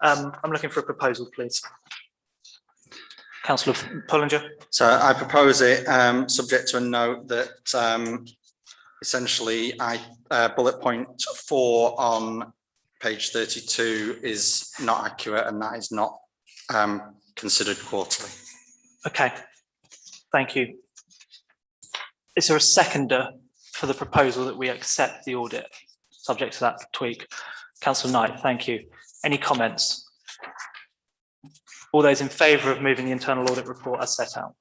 I'm looking for a proposal, please. Councillor Pullinger. So I propose it subject to a note that essentially bullet point 4 on page 32 is not accurate and that is not considered quarterly. Okay, thank you. Is there a seconder for the proposal that we accept the audit subject to that tweak? Councillor Knight, thank you. Any comments? All those in favour of moving the internal audit report as set out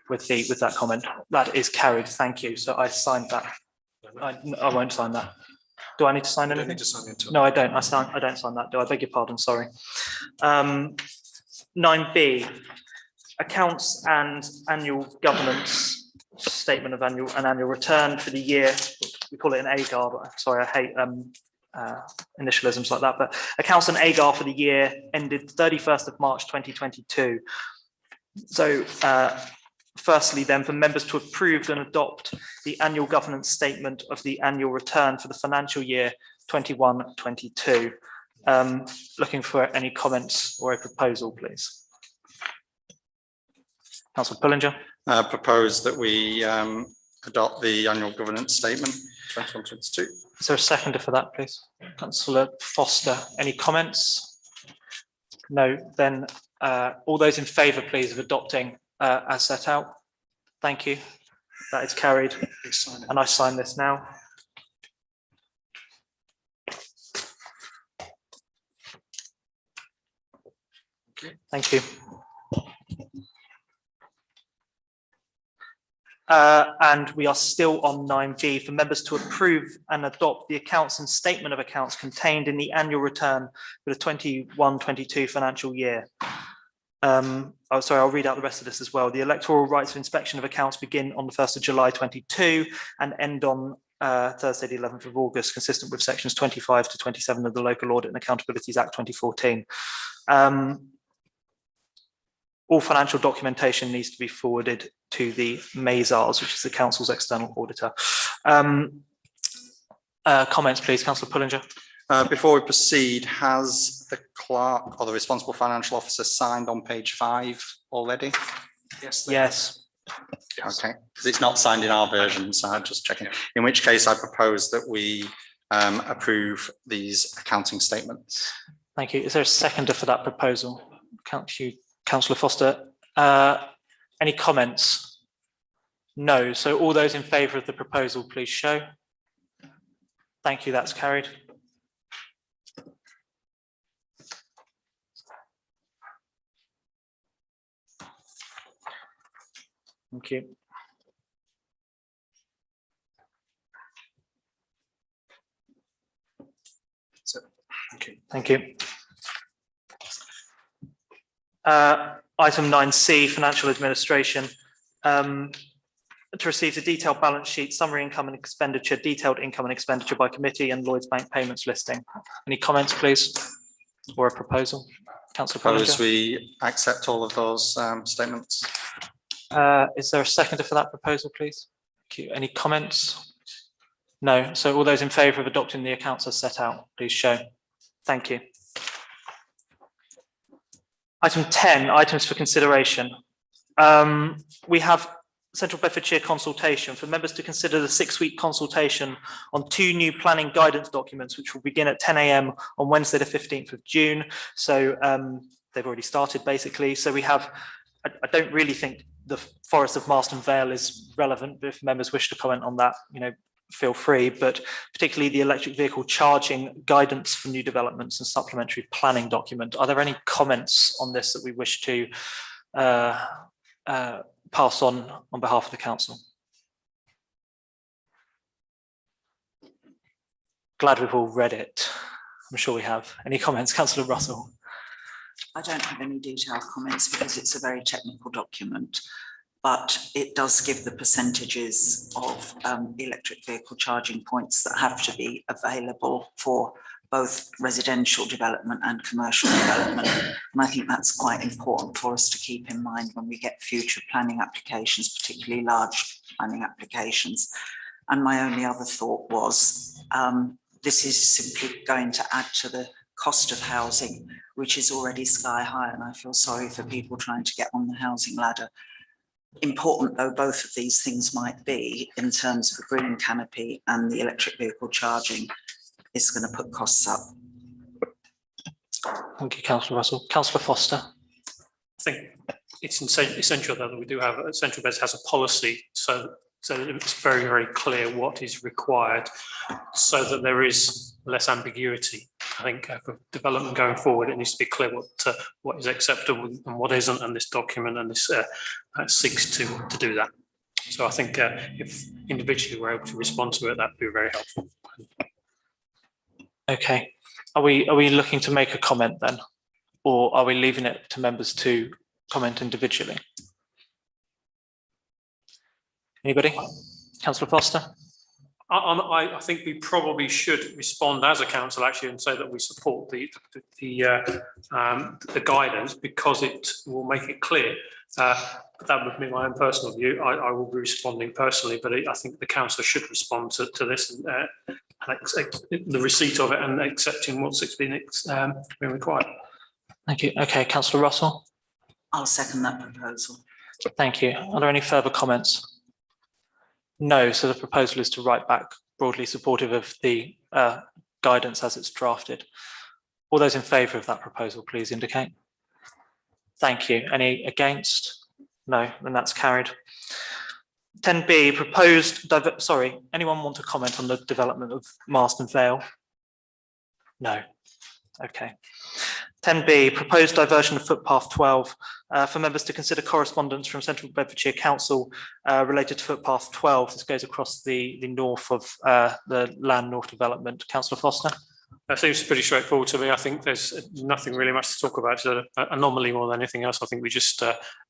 with that comment? That is carried. Thank you. So I signed that. I won't sign that. Do I need to sign anything? To sign it. No, I don't. I don't sign that. Do I? Beg your pardon. Sorry. 9B, accounts and annual governance statement of annual return for the year. We call it an AGAR, but sorry, I hate initialisms like that. But accounts and AGAR for the year ended 31st of March 2022. So firstly then, for members to approve and adopt the annual governance statement of the annual return for the financial year 21-22. Looking for any comments or a proposal, please. Councillor Pullinger. Propose that we adopt the annual governance statement 21-22. Is there a seconder for that, please? Councillor Foster. Any comments? No. Then all those in favour, please, of adopting as set out. Thank you. That is carried. And I sign this now. Okay. Thank you. And we are still on 9B for members to approve and adopt the accounts and statement of accounts contained in the annual return for the 21-22 financial year. Oh, sorry, I'll read out the rest of this as well. The electoral rights of inspection of accounts begin on the 1st of July 22 and end on Thursday, the 11th of August, consistent with sections 25 to 27 of the Local Audit and Accountabilities Act 2014. All financial documentation needs to be forwarded to the MASARS, which is the Council's external auditor. Comments, please, Councillor Pullinger. Before we proceed, has the clerk or the responsible financial officer signed on page 5 already? Yes. Yes. Okay, because it's not signed in our version, so I'm just checking. In which case, I propose that we approve these accounting statements. Thank you. Is there a seconder for that proposal? Councillor Foster. Any comments? No. So all those in favour of the proposal, please show. Thank you. That's carried. Thank you. So, okay. Thank you. Item 9C, financial administration. To receive the detailed balance sheet, summary income and expenditure, detailed income and expenditure by committee, and Lloyds Bank payments listing. Any comments, please, or a proposal? Councillor Pullinger. Suppose we accept all of those statements. Is there a seconder for that proposal, please? Thank you. Any comments? No. So all those in favour of adopting the accounts as set out, please show. Thank you. Item 10, items for consideration. We have Central Bedfordshire consultation for members to consider the 6-week consultation on 2 new planning guidance documents, which will begin at 10 AM on Wednesday, the 15th of June. So they've already started, basically. So we have, I don't really think the Forest of Marston Vale is relevant, but if members wish to comment on that, feel free, but particularly the electric vehicle charging guidance for new developments and supplementary planning document. Are there any comments on this that we wish to pass on behalf of the council? Glad we've all read it. I'm sure we have. Any comments, Councillor Russell? I don't have any detailed comments because it's a very technical document, but it does give the percentages of electric vehicle charging points that have to be available for both residential development and commercial development. And I think that's quite important for us to keep in mind when we get future planning applications, particularly large planning applications. And my only other thought was this is simply going to add to the cost of housing, which is already sky high, and I feel sorry for people trying to get on the housing ladder. Important though both of these things might be, in terms of the green canopy and the electric vehicle charging, is going to put costs up. Thank you, Councillor Russell. Councillor Foster. I think it's essential that we do have, Central Beds has a policy so that it's very, very clear what is required, so that there is less ambiguity. I think for development going forward, it needs to be clear what is acceptable and what isn't, and this document and this seeks to do that. So I think if individually we're able to respond to it, that'd be very helpful. Okay. Are we looking to make a comment then, or are we leaving it to members to comment individually? Anybody? Councillor Foster. I think we probably should respond as a council actually and say that we support the guidance, because it will make it clear. That would be my own personal view. I will be responding personally, but I think the council should respond to this and accept the receipt of it and accepting what's been required. Thank you. Okay, Councillor Russell. I'll second that proposal. Thank you. Are there any further comments? No, so the proposal is to write back broadly supportive of the guidance as it's drafted. All those in favour of that proposal, please indicate. Thank you. Any against? No, then that's carried. 10B, proposed, anyone want to comment on the development of Marston Vale? No. Okay. 10B, proposed diversion of footpath 12. For members to consider correspondence from Central Bedfordshire Council related to footpath 12. This goes across the north of the land north development. Councillor Foster. That seems pretty straightforward to me. I think there's nothing really much to talk about. It's an anomaly more than anything else. I think we just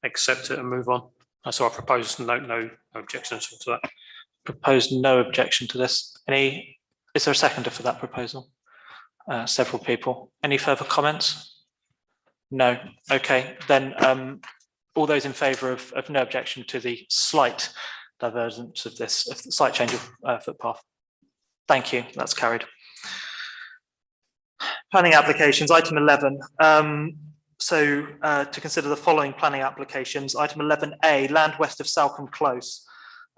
accept it and move on. So I propose no objections to that. Proposed no objection to this. Is there a seconder for that proposal? Several people. Any further comments? No. Okay, then all those in favour of no objection to the slight divergence of this, slight change of footpath. Thank you, that's carried. Planning applications, item 11. To consider the following planning applications. Item 11A, land west of Salcombe Close.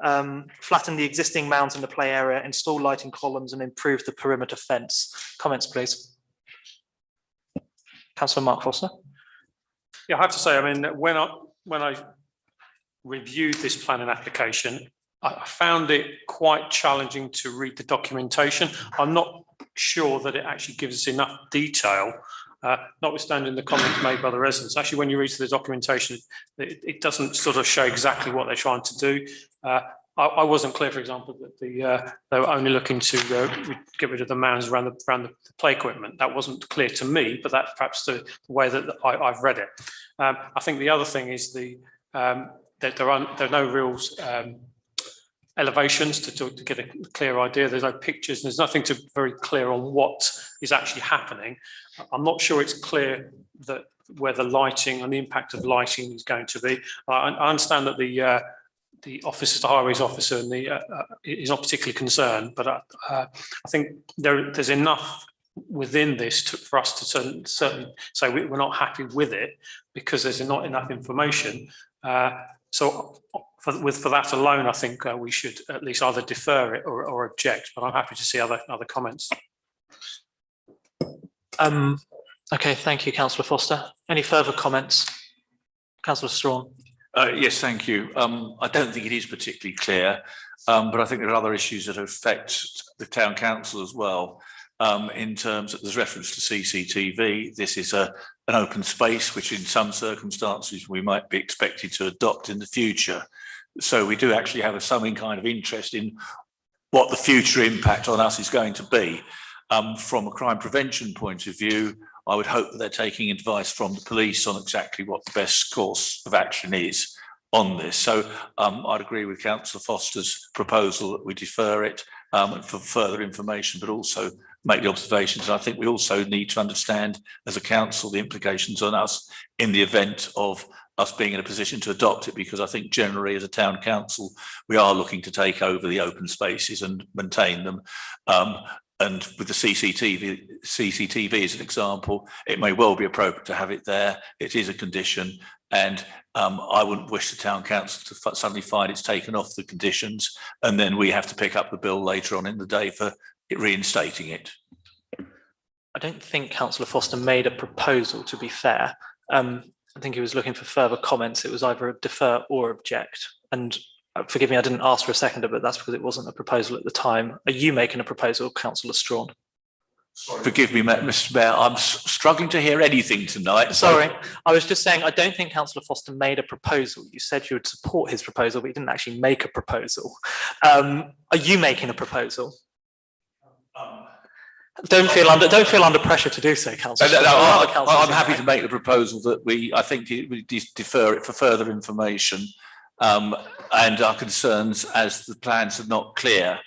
Flatten the existing mounds in the play area, install lighting columns and improve the perimeter fence. Comments, please. Councillor Mark Foster. Yeah, I have to say, I mean, when I reviewed this planning application, I found it quite challenging to read the documentation. I'm not sure that it actually gives us enough detail, notwithstanding the comments made by the residents. Actually, when you read through the documentation, it doesn't sort of show exactly what they're trying to do. I wasn't clear, for example, that they were only looking to get rid of the mounds around the play equipment. That wasn't clear to me, but that's perhaps the way that I've read it. I think the other thing is that there are no real elevations to get a clear idea. There's no pictures. There's nothing very clear on what is actually happening. I'm not sure it's clear that where the lighting and the impact of lighting is going to be. I understand that the officer, the highways officer, and is not particularly concerned, but I think there's enough within this for us to certainly say we're not happy with it because there's not enough information. So for that alone, I think we should at least either defer it or object. But I'm happy to see other comments. Okay, thank you, Councillor Foster. Any further comments? Councillor Strawn. Yes, thank you. I don't think it is particularly clear, but I think there are other issues that affect the town council as well. In terms of, there's reference to CCTV. This is an open space, which in some circumstances we might be expected to adopt in the future. So we do actually have some kind of interest in what the future impact on us is going to be. From a crime prevention point of view, I would hope that they're taking advice from the police on exactly what the best course of action is on this. So I'd agree with Councillor Foster's proposal that we defer it for further information, but also make the observations. And I think we also need to understand as a council the implications on us in the event of us being in a position to adopt it, because I think generally as a town council, we are looking to take over the open spaces and maintain them. And with the CCTV as an example, it may well be appropriate to have it there. It is a condition, and I wouldn't wish the town council to suddenly find it's taken off the conditions, and then we have to pick up the bill later on in the day for reinstating it. I don't think Councillor Foster made a proposal, to be fair. I think he was looking for further comments. It was either a defer or object. And forgive me, I didn't ask for a seconder, but that's because it wasn't a proposal at the time. Are you making a proposal, Councillor Strawn? Forgive me, Mr. Mayor, I'm struggling to hear anything tonight. Sorry, I was just saying, I don't think Councillor Foster made a proposal. You said you would support his proposal, but you didn't actually make a proposal. Are you making a proposal? Don't feel under pressure to do so, Councillor. I'm happy to make the proposal that I think we defer it for further information, and our concerns as the plans are not clear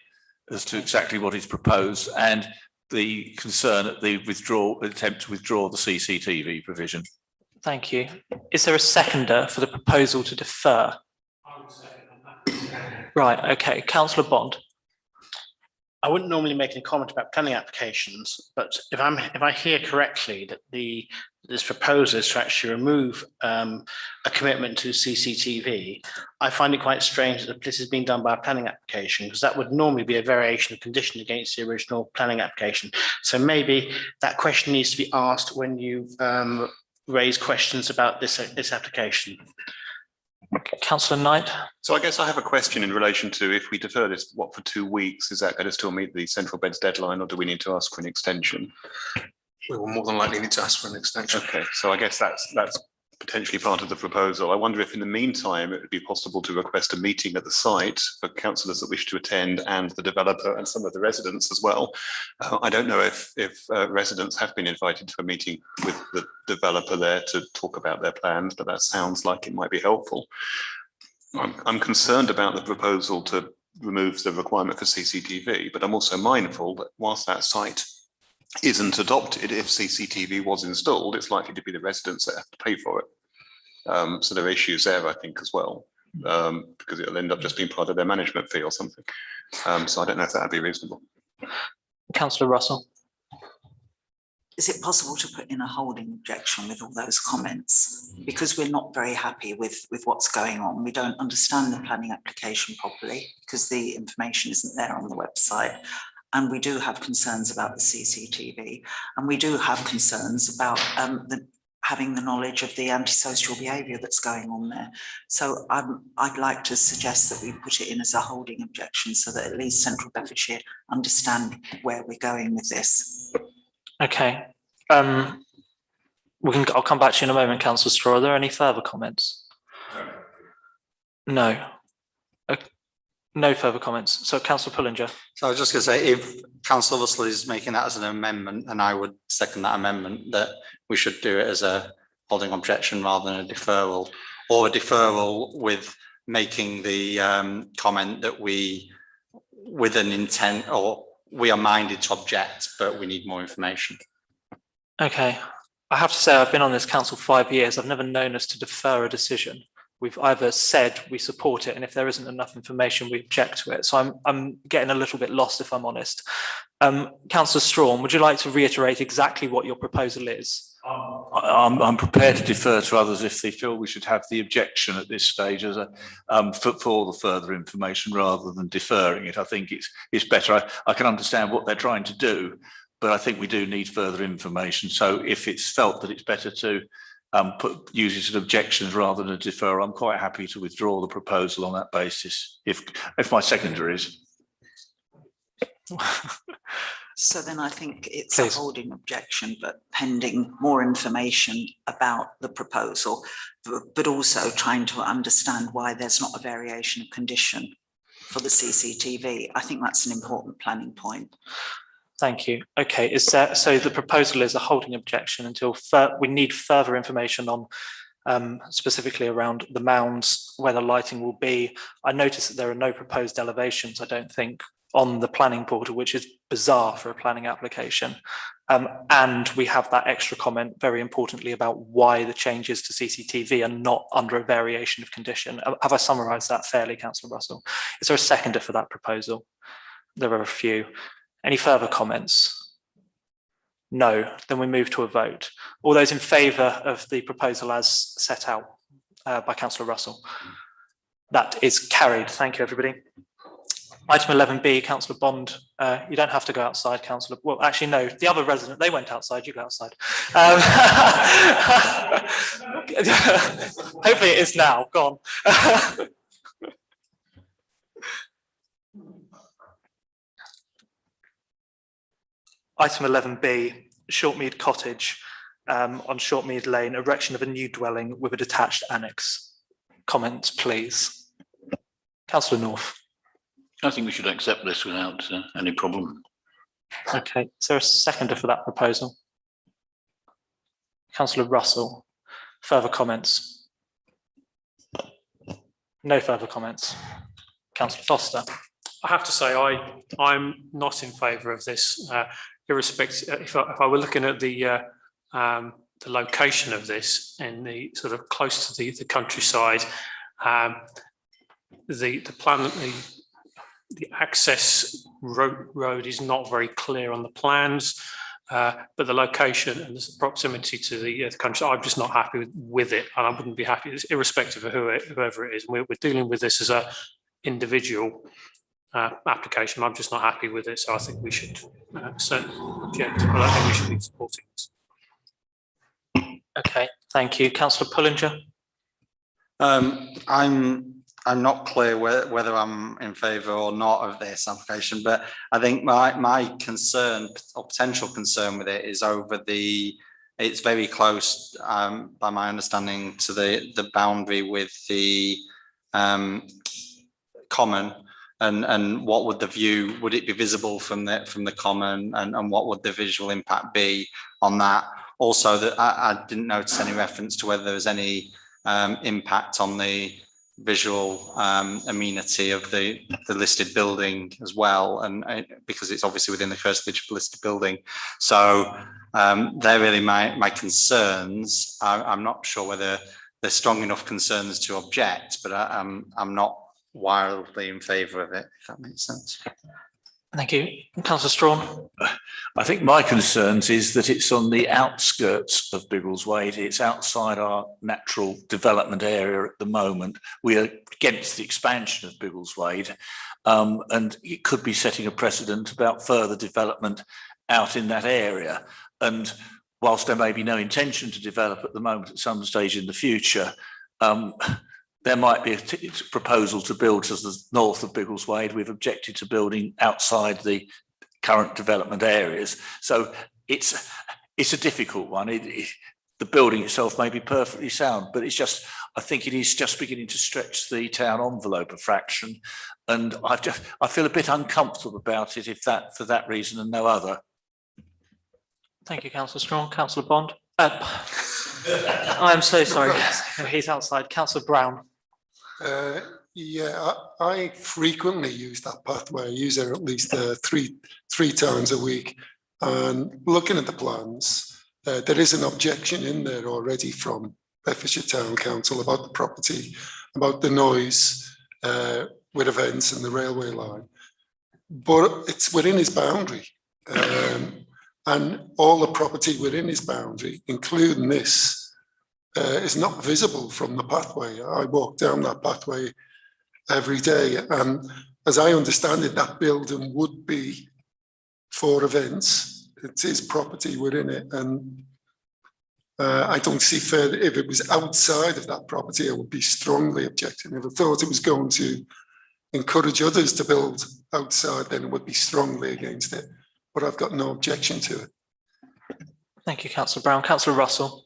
as to exactly what is proposed, and the concern at the attempt to withdraw the CCTV provision. Thank you. Is there a seconder for the proposal to defer? Right, okay. Councillor Bond. I wouldn't normally make any comment about planning applications, but if I hear correctly that this proposal is to actually remove a commitment to CCTV, I find it quite strange that this is being done by a planning application, because that would normally be a variation of condition against the original planning application. So maybe that question needs to be asked when you raise questions about this application. Councillor Knight. So I guess I have a question in relation to, if we defer this, for 2 weeks, is that going to still meet the central beds deadline, or do we need to ask for an extension? We will more than likely need to ask for an extension. Okay, so I guess that's potentially part of the proposal. I wonder if in the meantime it would be possible to request a meeting at the site for councillors that wish to attend, and the developer and some of the residents as well. I don't know if residents have been invited to a meeting with the developer there to talk about their plans, but that sounds like it might be helpful. I'm concerned about the proposal to remove the requirement for CCTV, but I'm also mindful that whilst that site isn't adopted, if CCTV was installed, it's likely to be the residents that have to pay for it. So there are issues there, I think, as well, because it'll end up just being part of their management fee or something. So I don't know if that would be reasonable. Councillor Russell. Is it possible to put in a holding objection with all those comments? Because we're not very happy with what's going on. We don't understand the planning application properly because the information isn't there on the website. And we do have concerns about the CCTV, and we do have concerns about having the knowledge of the antisocial behaviour that's going on there. So I'd like to suggest that we put it in as a holding objection so that at least Central Bedfordshire understand where we're going with this. Okay. I'll come back to you in a moment, Councillor Straw. Are there any further comments? No. No further comments. So Councillor Pullinger. So I was just going to say, if Councillor Russell is making that as an amendment, and I would second that amendment, that we should do it as a holding objection rather than a deferral, or a deferral with making the comment that we, with an intent, or we are minded to object, but we need more information. Okay. I have to say, I've been on this council 5 years. I've never known us to defer a decision. We've either said we support it, and if there isn't enough information, we object to it. So I'm getting a little bit lost, if I'm honest. Councillor Strawn, would you like to reiterate exactly what your proposal is? I'm prepared to defer to others if they feel we should have the objection at this stage as a for the further information rather than deferring it. I think it's better. I can understand what they're trying to do, but I think we do need further information. So if it's felt that it's better to use it as objections rather than a defer, I'm quite happy to withdraw the proposal on that basis, if my seconder is. So then I think it's Please. a holding objection, but pending more information about the proposal, but also trying to understand why there's not a variation of condition for the CCTV. I think that's an important planning point. Thank you. Okay, so the proposal is a holding objection until we need further information on specifically around the mounds, where the lighting will be. I noticed that there are no proposed elevations, I don't think, on the planning portal, which is bizarre for a planning application. And we have that extra comment, very importantly, about why the changes to CCTV are not under a variation of condition. Have I summarised that fairly, Councillor Russell? Is there a seconder for that proposal? There are a few. Any further comments? No, then we move to a vote. All those in favour of the proposal as set out by Councillor Russell? That is carried. Thank you, everybody. Item 11B, Councillor Bond. You don't have to go outside, Councillor. Well, actually, no. The other resident, they went outside. You go outside. Hopefully, it is now gone. Item 11B, Shortmead Cottage on Shortmead Lane, erection of a new dwelling with a detached annex. Comments, please. Councillor North. I think we should accept this without any problem. Okay, is there a seconder for that proposal? Councillor Russell, further comments? No further comments. Councillor Foster. I have to say, I'm not in favour of this, irrespective. If I were looking at the location of this in the sort of close to the countryside, the plan, the access road is not very clear on the plans, but the location and the proximity to the country, I'm just not happy with it, and I wouldn't be happy, irrespective of whoever it is. We're dealing with this as a individual application. I'm just not happy with it, so I think we should certainly object. I don't think we should be supporting this. Okay, thank you. Councillor Pullinger. I'm not clear whether I'm in favour or not of this application, but I think my concern or potential concern with it is over it's very close, by my understanding, to the boundary with the common, and what would the view, would it be visible from the common, and what would the visual impact be on that? Also, that I didn't notice any reference to whether there was any impact on the visual amenity of the listed building as well, and because it's obviously within the curtilage listed building. So they're really my concerns. I'm not sure whether they're strong enough concerns to object, but I'm not wildly in favour of it, if that makes sense. Thank you. Councillor Strawn. I think my concerns is that it's on the outskirts of Biggleswade. It's outside our natural development area at the moment. We are against the expansion of Biggleswade, and it could be setting a precedent about further development out in that area. And whilst there may be no intention to develop at the moment, at some stage in the future, there might be a proposal to build to the north of Biggleswade. We've objected to building outside the current development areas. So it's a difficult one. The building itself may be perfectly sound, but I think it is just beginning to stretch the town envelope a fraction. And I feel a bit uncomfortable about it for that reason and no other. Thank you, Councillor Strawn. Councillor Bond. I'm so sorry. He's outside. Councillor Brown. Yeah, I frequently use that pathway. I use it at least three times a week. And looking at the plans, there is an objection in there already from Bedfordshire Town Council about the property, about the noise with events and the railway line. But it's within his boundary. And all the property within his boundary, including this, is not visible from the pathway. I walk down that pathway every day, and as I understand it, that building would be for events. It's his property within it, and I don't see further. If it was outside of that property, I would be strongly objecting. If I thought it was going to encourage others to build outside, then it would be strongly against it. But I've got no objection to it. Thank you, Councillor Brown. Councillor Russell.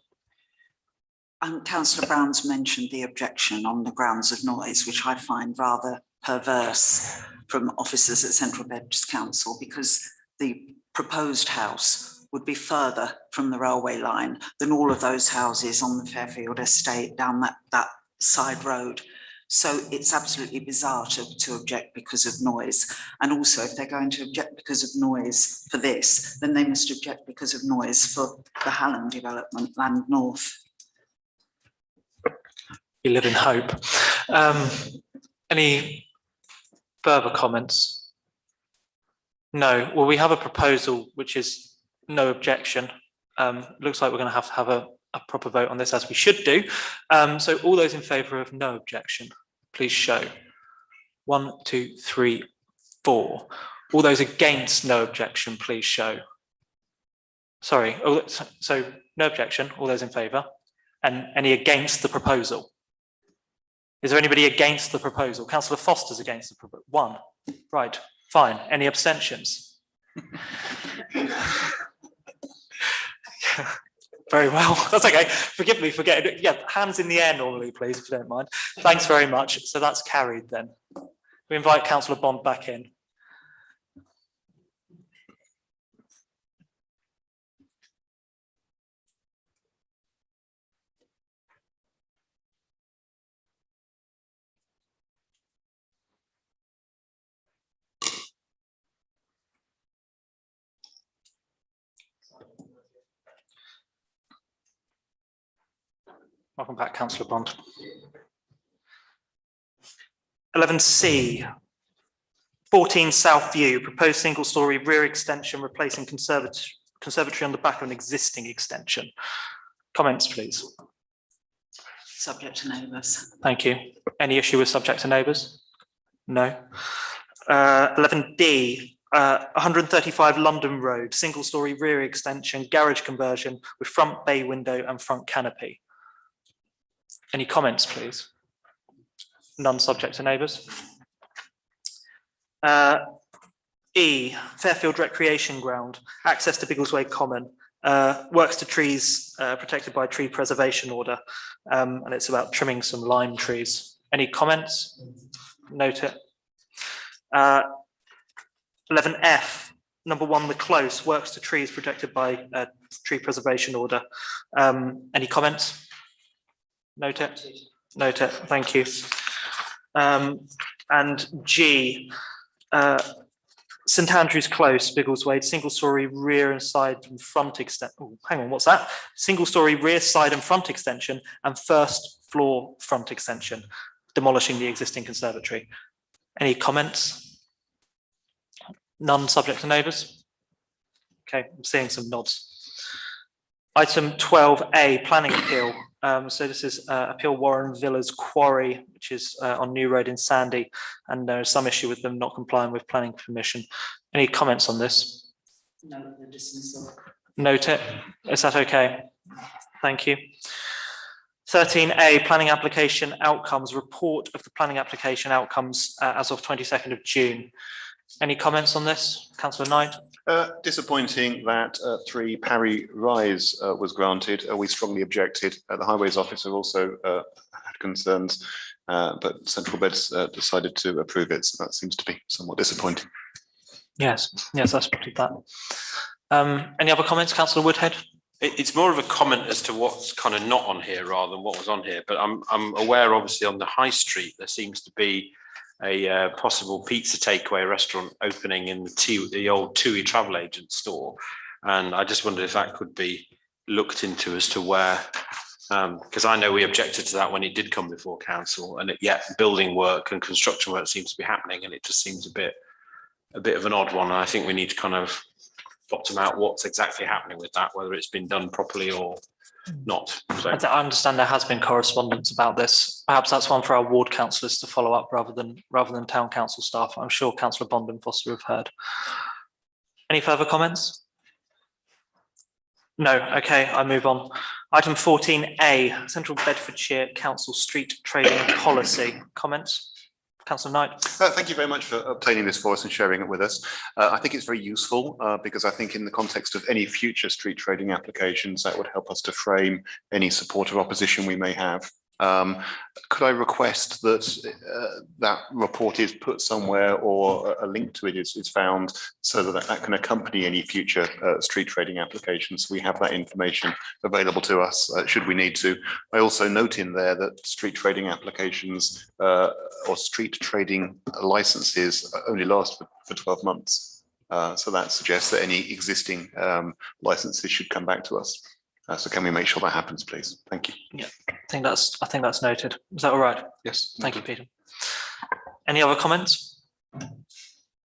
Councillor Brown's mentioned the objection on the grounds of noise, which I find rather perverse from officers at Central Bedfordshire Council, because the proposed house would be further from the railway line than all of those houses on the Fairfield estate down that side road. So it's absolutely bizarre to object because of noise. And also, if they're going to object because of noise for this, then they must object because of noise for the Hallam development, Land North. You live in hope. Any further comments? No, well, we have a proposal which is no objection. Looks like we're going to have a proper vote on this, as we should do. So all those in favour of no objection, please show. 1, 2, 3, 4. All those against no objection, please show. Sorry, so no objection, all those in favour. And any against the proposal? Is there anybody against the proposal? Councillor Foster's against the proposal. 1. Right, fine. Any abstentions? Very well. That's okay. Forgive me for getting it. Yeah, hands in the air normally, please, if you don't mind. Thanks very much. So that's carried then. We invite Councillor Bond back in. Welcome back, Councillor Bond. 11C, 14 South View, proposed single-storey rear extension replacing conservatory on the back of an existing extension. Comments, please. Subject to neighbours. Thank you. Any issue with subject to neighbours? No. 11D, 135 London Road, single-storey rear extension, garage conversion with front bay window and front canopy. Any comments, please? None subject to neighbours. E, Fairfield Recreation Ground, access to Biggleswade Common, works to trees protected by tree preservation order, and it's about trimming some lime trees. Any comments? Note it. 11F, number 1, The Close, works to trees protected by tree preservation order. Any comments? Note it. Note it. Thank you. And G, St Andrew's Close, Biggleswade, single-storey rear and side and front extension. Oh, hang on, what's that? Single-storey rear, side and front extension and first floor front extension, demolishing the existing conservatory. Any comments? None subject to neighbours? Okay, I'm seeing some nods. Item 12A, planning appeal. So this is Appeal Warren Villas Quarry, which is on New Road in Sandy, and there is some issue with them not complying with planning permission. Any comments on this? No, the dismissal. Note it. Is that okay? Thank you. 13A, planning application outcomes, report of the planning application outcomes as of 22nd of June. Any comments on this? Councillor Knight? Disappointing that 3 Parry Rise was granted. We strongly objected. The Highways Officer also had concerns, but Central Beds decided to approve it. So that seems to be somewhat disappointing. Yes, I spotted that. Any other comments, Councillor Woodhead? It's more of a comment as to what's kind of not on here rather than what was on here. But I'm aware, obviously, on the high street there seems to be a possible pizza takeaway restaurant opening in the old TUI travel agent store, and I just wondered if that could be looked into as to where, because I know we objected to that when it did come before council, and yet building work and construction work seems to be happening, and it just seems a bit of an odd one. And I think we need to kind of bottom out what's exactly happening with that, whether it's been done properly or not. So. I understand there has been correspondence about this. Perhaps that's one for our ward councillors to follow up rather than town council staff. I'm sure Councillor Bond and Foster have heard. Any further comments? No. Okay, I move on. Item 14A, Central Bedfordshire Council Street Trading Policy. Comments? Councillor Knight. Thank you very much for obtaining this for us and sharing it with us. I think it's very useful because I think in the context of any future street trading applications, that would help us to frame any support or opposition we may have. Could I request that that report is put somewhere or a link to it is found so that can accompany any future street trading applications? We have that information available to us should we need to. I also note in there that street trading applications or street trading licenses only last for 12 months. So that suggests that any existing licenses should come back to us. So can we make sure that happens, please? Thank you. Yeah, I think that's noted. Is that all right? Yes. Thank you, Peter. Any other comments?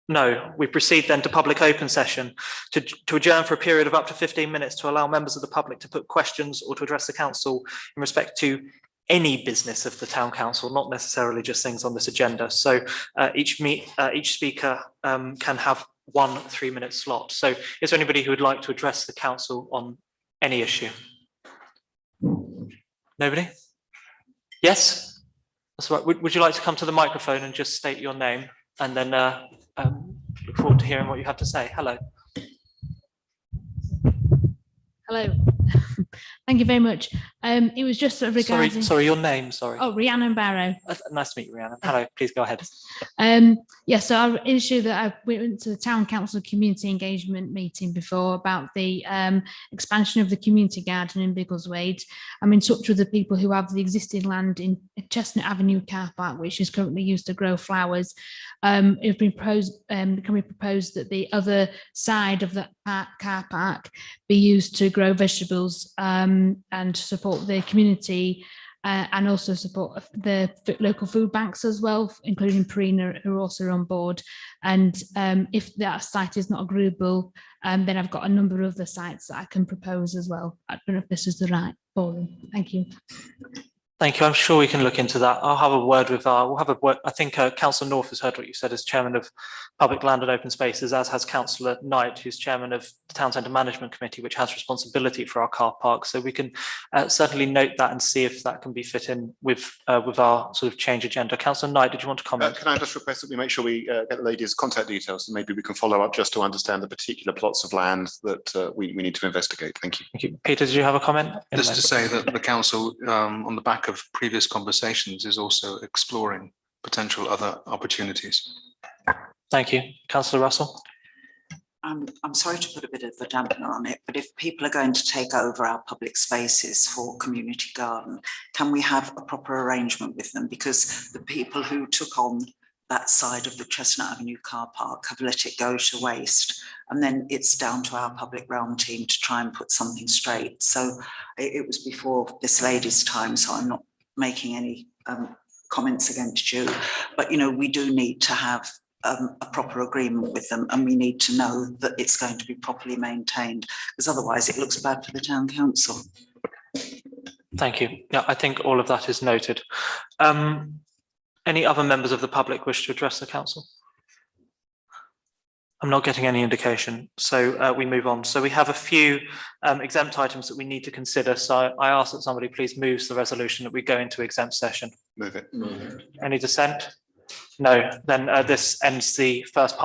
No, we proceed then to public open session to adjourn for a period of up to 15 minutes to allow members of the public to put questions or to address the council in respect to any business of the town council, not necessarily just things on this agenda. So each speaker can have 1 3-minute slot. So is there anybody who would like to address the council on any issue? Nobody? Yes? That's right. Would you like to come to the microphone and just state your name, and then look forward to hearing what you have to say. Hello. Hello. Thank you very much. It was just sort of regarding... Sorry, your name, sorry. Oh, Rhiannon Barrow. Nice to meet you, Rhiannon. Hello, please go ahead. Yeah, so our issue that I went to the Town Council Community Engagement meeting before about the expansion of the community garden in Biggleswade. I'm in touch with the people who have the existing land in Chestnut Avenue car park, which is currently used to grow flowers. It's been proposed, can we propose that the other side of that car park be used to grow vegetables and support the community and also support the local food banks as well, including Perina, who are also on board. And if that site is not agreeable, then I've got a number of other sites that I can propose as well. I don't know if this is the right forum. Thank you. Thank you. I'm sure we can look into that. I'll have a word with we'll have a word. I think Councillor North has heard what you said as Chairman of Public Land and Open Spaces, as has Councillor Knight, who's Chairman of the Town Centre Management Committee, which has responsibility for our car park. So we can certainly note that and see if that can be fit in with our sort of change agenda. Councillor Knight, did you want to comment? Can I just request that we make sure we get the lady's contact details, and maybe we can follow up just to understand the particular plots of land that we need to investigate. Thank you. Thank you. Peter, did you have a comment? Just to say that the council, on the back of previous conversations, is also exploring potential other opportunities. Thank you. Councillor Russell. I'm sorry to put a bit of a dampener on it, but if people are going to take over our public spaces for community garden, can we have a proper arrangement with them? Because the people who took on that side of the Chestnut Avenue car park have let it go to waste, and then it's down to our public realm team to try and put something straight. So it was before this lady's time, so I'm not making any comments against you, but you know, we do need to have a proper agreement with them, and we need to know that it's going to be properly maintained, because otherwise it looks bad for the town council. Thank you. Yeah, I think all of that is noted. Any other members of the public wish to address the council? I'm not getting any indication, so we move on. So we have a few exempt items that we need to consider. So I ask that somebody please moves the resolution that we go into exempt session. Move it. Any dissent? No, then this ends the first part